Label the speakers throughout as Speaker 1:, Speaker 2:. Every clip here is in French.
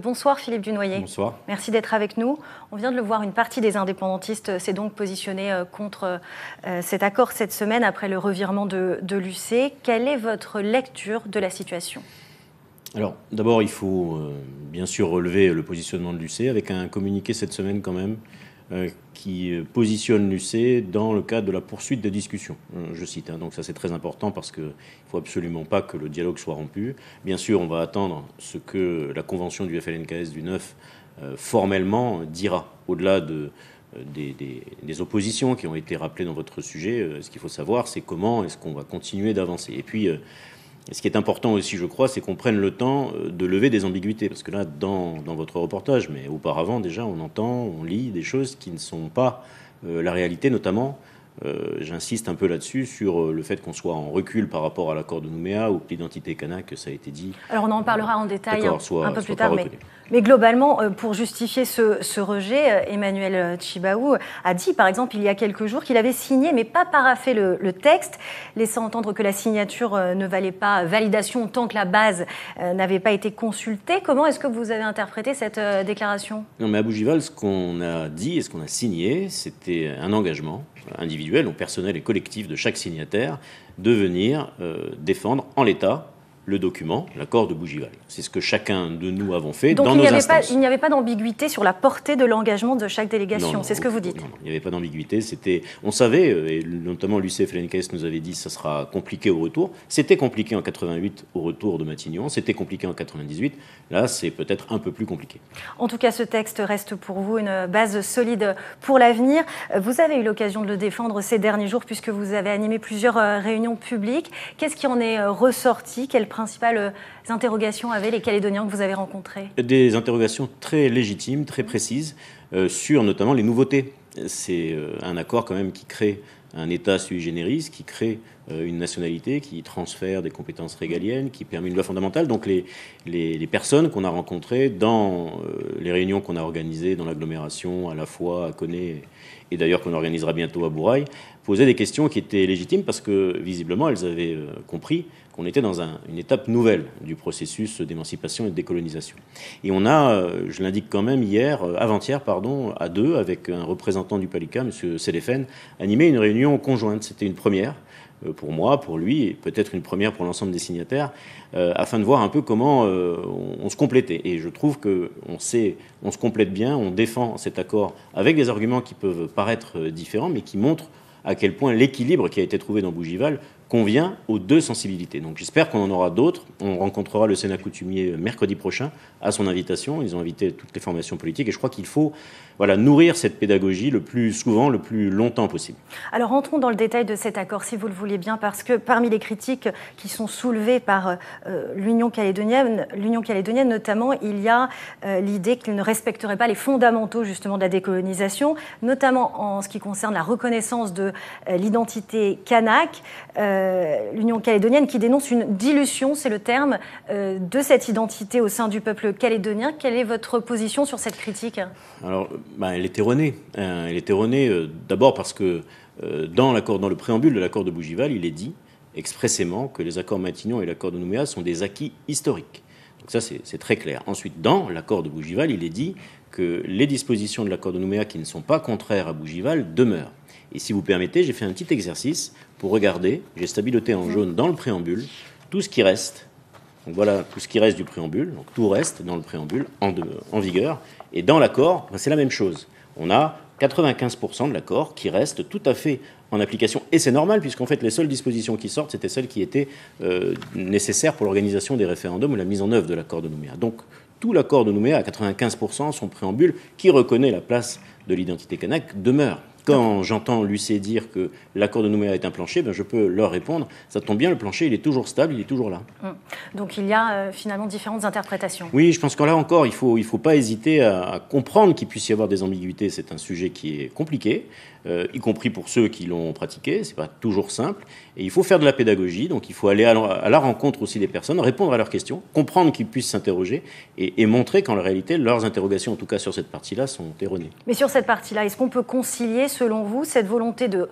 Speaker 1: Bonsoir Philippe Dunoyer.
Speaker 2: Bonsoir.
Speaker 1: Merci d'être avec nous. On vient de le voir, une partie des indépendantistes s'est donc positionnée contre cet accord cette semaine après le revirement de l'UC. Quelle est votre lecture de la situation ?
Speaker 2: Alors d'abord, il faut bien sûr relever le positionnement de l'UC avec un communiqué cette semaine quand même qui positionne l'UC dans le cadre de la poursuite des discussions. Je cite, donc ça c'est très important parce qu'il ne faut absolument pas que le dialogue soit rompu. Bien sûr, on va attendre ce que la convention du FLNKS du 9 formellement dira, au-delà des oppositions qui ont été rappelées dans votre sujet. Ce qu'il faut savoir, c'est comment est-ce qu'on va continuer d'avancer. Et puis, ce qui est important aussi, je crois, c'est qu'on prenne le temps de lever des ambiguïtés. Parce que là, dans votre reportage, mais auparavant déjà, on entend, on lit des choses qui ne sont pas la réalité, notamment, j'insiste un peu là-dessus, sur le fait qu'on soit en recul par rapport à l'accord de Nouméa ou que l'identité kanak, ça a été dit.
Speaker 1: Alors on en parlera en détail un peu plus tard,
Speaker 2: mais
Speaker 1: globalement, pour justifier ce rejet, Emmanuel Tjibaou a dit, par exemple, il y a quelques jours, qu'il avait signé, mais pas paraphé le texte, laissant entendre que la signature ne valait pas validation tant que la base n'avait pas été consultée. Comment est-ce que vous avez interprété cette déclaration ?
Speaker 2: Non, mais à Bougival, ce qu'on a dit et ce qu'on a signé, c'était un engagement individuel, ou personnel et collectif de chaque signataire, de venir défendre en l'état le document, l'accord de Bougival. C'est ce que chacun de nous avons fait dans nos instances.
Speaker 1: Il n'y avait pas d'ambiguïté sur la portée de l'engagement de chaque délégation, c'est ce que vous dites.
Speaker 2: Non, il n'y avait pas d'ambiguïté. On savait, et notamment l'UC FLNKS nous avait dit que ça sera compliqué au retour. C'était compliqué en 88 au retour de Matignon, c'était compliqué en 98. Là, c'est peut-être un peu plus compliqué.
Speaker 1: En tout cas, ce texte reste pour vous une base solide pour l'avenir. Vous avez eu l'occasion de le défendre ces derniers jours puisque vous avez animé plusieurs réunions publiques. Qu'est-ce qui en est ressorti ? Quelles principales interrogations avaient les Calédoniens que vous avez rencontrés ?
Speaker 2: Des interrogations très légitimes, très précises, sur notamment les nouveautés. C'est un accord quand même qui crée un État sui generis, qui crée une nationalité, qui transfère des compétences régaliennes, qui permet une loi fondamentale. Donc les personnes qu'on a rencontrées dans les réunions qu'on a organisées dans l'agglomération, à la fois à Koné et d'ailleurs qu'on organisera bientôt à Bourail, posaient des questions qui étaient légitimes parce que visiblement elles avaient compris qu'on était dans une étape nouvelle du processus d'émancipation et de décolonisation. Et on a, je l'indique quand même avant-hier, à deux, avec un représentant du Palika, M. Selefen, animé une réunion conjointe. C'était une première pour moi, pour lui, et peut-être une première pour l'ensemble des signataires, afin de voir un peu comment on se complétait. Et je trouve qu'on se complète bien, on défend cet accord avec des arguments qui peuvent paraître différents, mais qui montrent à quel point l'équilibre qui a été trouvé dans Bougival convient aux deux sensibilités. Donc j'espère qu'on en aura d'autres. On rencontrera le Sénat coutumier mercredi prochain à son invitation. Ils ont invité toutes les formations politiques et je crois qu'il faut nourrir cette pédagogie le plus souvent, le plus longtemps possible.
Speaker 1: Alors rentrons dans le détail de cet accord, si vous le voulez bien, parce que parmi les critiques qui sont soulevées par l'Union calédonienne notamment, il y a l'idée qu'il ne respecterait pas les fondamentaux justement de la décolonisation, notamment en ce qui concerne la reconnaissance de l'identité kanak. L'Union calédonienne qui dénonce une dilution, c'est le terme, de cette identité au sein du peuple calédonien. Quelle est votre position sur cette critique ?
Speaker 2: Alors, elle est erronée. Elle est erronée d'abord parce que dans le préambule de l'accord de Bougival, il est dit expressément que les accords Matignon et l'accord de Nouméa sont des acquis historiques. Donc ça, c'est très clair. Ensuite, dans l'accord de Bougival, il est dit que les dispositions de l'accord de Nouméa qui ne sont pas contraires à Bougival demeurent. Et si vous permettez, j'ai fait un petit exercice pour regarder, j'ai stabiloté en jaune dans le préambule, tout ce qui reste. Donc voilà tout ce qui reste du préambule, donc tout reste dans le préambule en vigueur. Et dans l'accord, c'est la même chose. On a 95% de l'accord qui reste tout à fait en application. Et c'est normal, puisqu'en fait, les seules dispositions qui sortent, c'était celles qui étaient nécessaires pour l'organisation des référendums ou la mise en œuvre de l'accord de Nouméa. Donc, tout l'accord de Nouméa, à 95%, son préambule, qui reconnaît la place de l'identité kanak, demeure. Quand j'entends l'UC dire que l'accord de Nouméa est un plancher, je peux leur répondre, ça tombe bien, le plancher, il est toujours stable, il est toujours là.
Speaker 1: Donc il y a finalement différentes interprétations.
Speaker 2: Oui, je pense que là encore, il faut pas hésiter à comprendre qu'il puisse y avoir des ambiguïtés. C'est un sujet qui est compliqué, y compris pour ceux qui l'ont pratiqué. C'est pas toujours simple. Et il faut faire de la pédagogie, donc il faut aller à la rencontre aussi des personnes, répondre à leurs questions, comprendre qu'ils puissent s'interroger et montrer qu'en réalité, leurs interrogations, en tout cas sur cette partie-là, sont erronées.
Speaker 1: Mais sur cette partie-là, est-ce qu'on peut concilier, selon vous, cette volonté de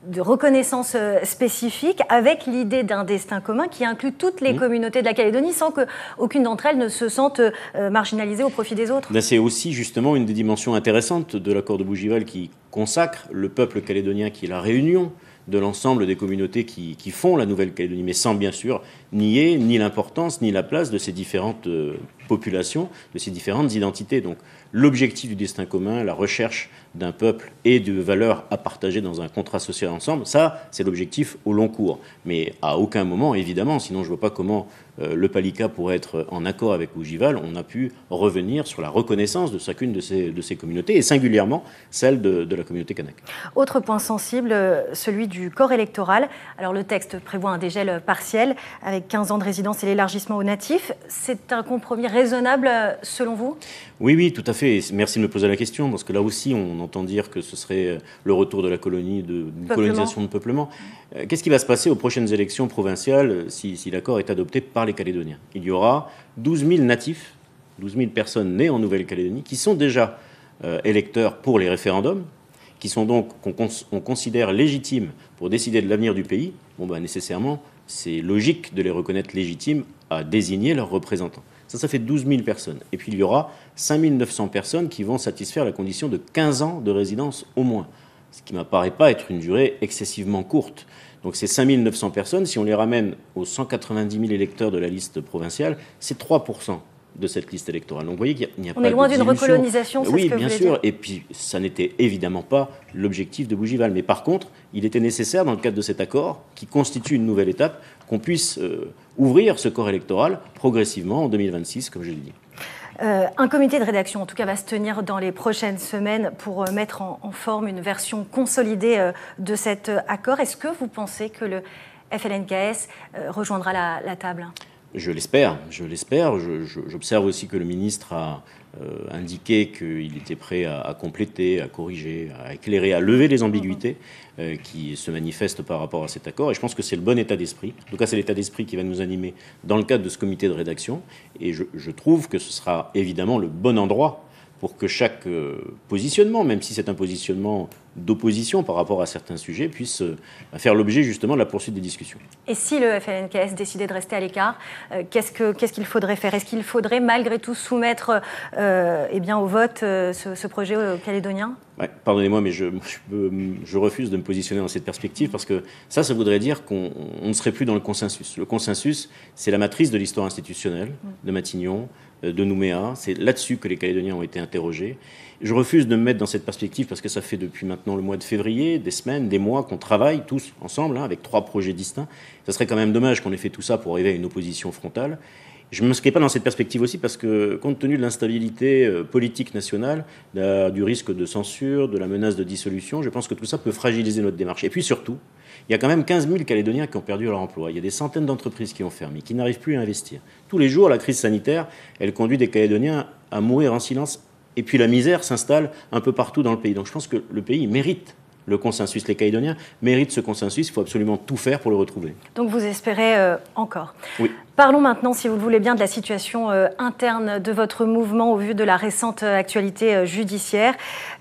Speaker 1: de reconnaissance spécifique, avec l'idée d'un destin commun qui inclut toutes les communautés de la Calédonie sans qu'aucune d'entre elles ne se sente marginalisée au profit des autres.
Speaker 2: C'est aussi justement une des dimensions intéressantes de l'accord de Bougival qui consacre le peuple calédonien, qui est la réunion de l'ensemble des communautés qui font la Nouvelle-Calédonie, mais sans bien sûr nier ni l'importance ni la place de ces différentes populations, de ces différentes identités. Donc l'objectif du destin commun, la recherche d'un peuple et de valeurs à partager dans un contrat social ensemble, ça c'est l'objectif au long cours. Mais à aucun moment, évidemment, sinon je ne vois pas comment le Palika pourrait être en accord avec Bougival, on a pu revenir sur la reconnaissance de chacune de ces communautés, et singulièrement celle de la communauté kanak.
Speaker 1: Autre point sensible, celui du corps électoral. Alors le texte prévoit un dégel partiel avec 15 ans de résidence et l'élargissement aux natifs. C'est un compromis raisonnable selon vous ?
Speaker 2: Oui, tout à fait. Merci de me poser la question, parce que là aussi, on entend dire que ce serait le retour de la colonie, d'une colonisation de peuplement. Qu'est-ce qui va se passer aux prochaines élections provinciales si l'accord est adopté par les Calédoniens ? Il y aura 12 000 natifs, 12 000 personnes nées en Nouvelle-Calédonie, qui sont déjà électeurs pour les référendums, qui sont donc, qu'on considère légitimes pour décider de l'avenir du pays. Nécessairement, c'est logique de les reconnaître légitimes à désigner leurs représentants. Ça fait 12 000 personnes. Et puis il y aura 5 900 personnes qui vont satisfaire la condition de 15 ans de résidence au moins, ce qui ne m'apparaît pas être une durée excessivement courte. Donc ces 5 900 personnes, si on les ramène aux 190 000 électeurs de la liste provinciale, c'est 3% de cette liste électorale. Donc vous voyez qu'il n'y a pas de dilution.
Speaker 1: On est loin d'une recolonisation, c'est
Speaker 2: oui,
Speaker 1: ce que
Speaker 2: bien
Speaker 1: vous
Speaker 2: sûr.
Speaker 1: voulez dire.
Speaker 2: Et puis ça n'était évidemment pas l'objectif de Bougival. Mais par contre, il était nécessaire, dans le cadre de cet accord, qui constitue une nouvelle étape, qu'on puisse ouvrir ce corps électoral progressivement en 2026, comme je l'ai dit.
Speaker 1: Un comité de rédaction, en tout cas, va se tenir dans les prochaines semaines pour mettre en forme une version consolidée de cet accord. Est-ce que vous pensez que le FLNKS rejoindra la table ?
Speaker 2: Je l'espère. J'observe aussi que le ministre a indiqué qu'il était prêt à compléter, à corriger, à éclairer, à lever les ambiguïtés qui se manifestent par rapport à cet accord. Et je pense que c'est le bon état d'esprit. En tout cas, c'est l'état d'esprit qui va nous animer dans le cadre de ce comité de rédaction. Et je trouve que ce sera évidemment le bon endroit pour que chaque positionnement, même si c'est un positionnement d'opposition par rapport à certains sujets, puisse faire l'objet justement de la poursuite des discussions. Et
Speaker 1: si le FLNKS décidait de rester à l'écart, qu'est-ce qu'il faudrait faire ? Est-ce qu'il faudrait malgré tout soumettre au vote ce projet calédonien ?
Speaker 2: Pardonnez-moi, mais je refuse de me positionner dans cette perspective parce que ça voudrait dire qu'on ne serait plus dans le consensus. Le consensus, c'est la matrice de l'histoire institutionnelle de Matignon, de Nouméa. C'est là-dessus que les Calédoniens ont été interrogés. Je refuse de me mettre dans cette perspective parce que ça fait depuis maintenant le mois de février, des semaines, des mois qu'on travaille tous ensemble avec 3 projets distincts. Ça serait quand même dommage qu'on ait fait tout ça pour arriver à une opposition frontale. Je ne m'inscris pas dans cette perspective aussi parce que, compte tenu de l'instabilité politique nationale, du risque de censure, de la menace de dissolution, je pense que tout ça peut fragiliser notre démarche. Et puis surtout, il y a quand même 15 000 Calédoniens qui ont perdu leur emploi. Il y a des centaines d'entreprises qui ont fermé, qui n'arrivent plus à investir. Tous les jours, la crise sanitaire, elle conduit des Calédoniens à mourir en silence. Et puis la misère s'installe un peu partout dans le pays. Donc je pense que le pays mérite le consensus. Les Calédoniens méritent ce consensus. Il faut absolument tout faire pour le retrouver. Donc vous espérez encore ? Oui. Parlons maintenant, si vous le voulez bien, de la situation interne de votre mouvement au vu de la récente actualité judiciaire.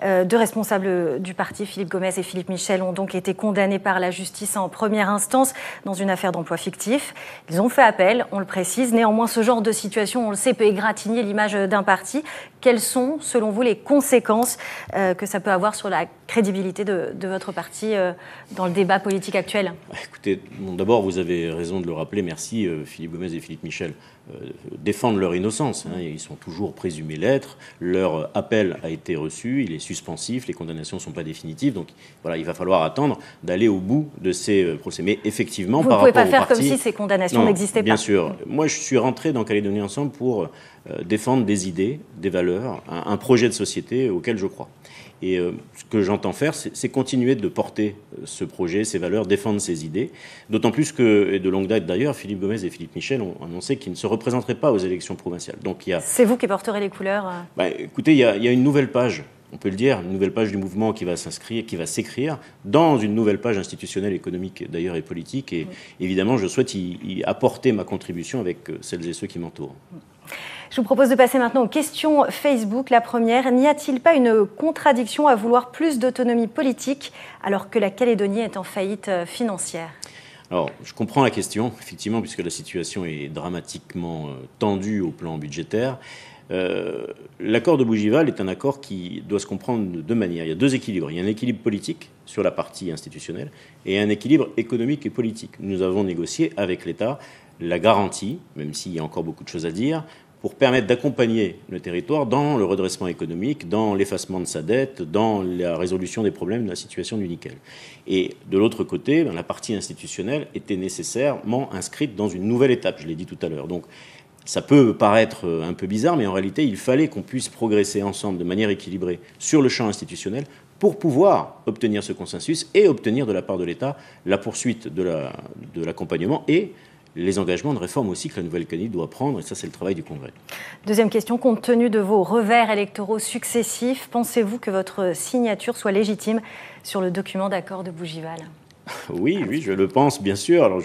Speaker 2: 2 responsables du parti, Philippe Gomez et Philippe Michel, ont donc été condamnés par la justice en première instance dans une affaire d'emploi fictif. Ils ont fait appel, on le précise. Néanmoins, ce genre de situation, on le sait, peut égratigner l'image d'un parti. Quelles sont, selon vous, les conséquences que ça peut avoir sur la crédibilité de votre parti dans le débat politique actuel ? Écoutez, d'abord, vous avez raison de le rappeler. Merci, Philippe Gomez et Philippe Michel défendent leur innocence. Ils sont toujours présumés l'être. Leur appel a été reçu, il est suspensif, les condamnations ne sont pas définitives. Donc voilà, il va falloir attendre d'aller au bout de ces procès. Mais effectivement, par rapport au parti... Vous ne pouvez pas faire comme si ces condamnations n'existaient pas. Bien sûr. Moi, je suis rentré dans Calédonie Ensemble pour défendre des idées, des valeurs, un projet de société auquel je crois. Et ce que j'entends faire, c'est continuer de porter ce projet, ces valeurs, défendre ces idées. D'autant plus que, et de longue date d'ailleurs, Philippe Gomez et Philippe Michel ont annoncé qu'ils ne se représenteraient pas aux élections provinciales. Donc, c'est vous qui porterez les couleurs écoutez, il y a une nouvelle page, on peut le dire, une nouvelle page du mouvement qui va s'écrire dans une nouvelle page institutionnelle, économique d'ailleurs et politique. Et évidemment, je souhaite y apporter ma contribution avec celles et ceux qui m'entourent.
Speaker 1: Je vous propose de passer maintenant aux questions Facebook. La première, n'y a-t-il pas une contradiction à vouloir plus d'autonomie politique alors que la Calédonie est en faillite financière ?
Speaker 2: Alors, je comprends la question, effectivement, puisque la situation est dramatiquement tendue au plan budgétaire. L'accord de Bougival est un accord qui doit se comprendre de deux manières. Il y a deux équilibres. Il y a un équilibre politique sur la partie institutionnelle et un équilibre économique et politique. Nous avons négocié avec l'État la garantie, même s'il y a encore beaucoup de choses à dire, pour permettre d'accompagner le territoire dans le redressement économique, dans l'effacement de sa dette, dans la résolution des problèmes de la situation du nickel. Et de l'autre côté, la partie institutionnelle était nécessairement inscrite dans une nouvelle étape, je l'ai dit tout à l'heure. Donc ça peut paraître un peu bizarre, mais en réalité, il fallait qu'on puisse progresser ensemble de manière équilibrée sur le champ institutionnel pour pouvoir obtenir ce consensus et obtenir de la part de l'État la poursuite de l'accompagnement et les engagements de réforme aussi que la Nouvelle-Calédonie doit prendre, et ça c'est le travail du Congrès. Deuxième question, compte tenu de vos revers électoraux successifs, pensez-vous que votre signature soit légitime sur le document d'accord de Bougival ? Oui, je le pense, bien sûr. Alors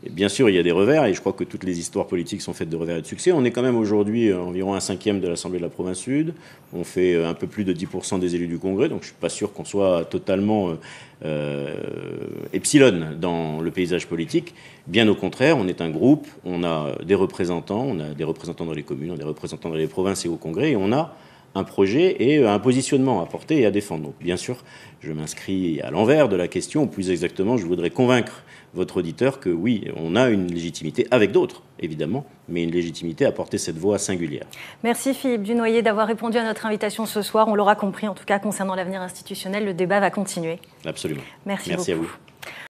Speaker 2: bien sûr, il y a des revers, et je crois que toutes les histoires politiques sont faites de revers et de succès. On est quand même aujourd'hui environ 1/5 de l'Assemblée de la province sud. On fait un peu plus de 10% des élus du Congrès, donc je ne suis pas sûr qu'on soit totalement epsilon dans le paysage politique. Bien au contraire, on est un groupe, on a des représentants dans les communes, on a des représentants dans les provinces et au Congrès, et on a un projet et un positionnement à porter et à défendre. Donc, bien sûr, je m'inscris à l'envers de la question. Plus exactement, je voudrais convaincre votre auditeur que oui, on a une légitimité, avec d'autres, évidemment, mais une légitimité à porter cette voix singulière. Merci Philippe Dunoyer d'avoir répondu à notre invitation ce soir. On l'aura compris, en tout cas, concernant l'avenir institutionnel, le débat va continuer. Absolument. Merci beaucoup. À vous.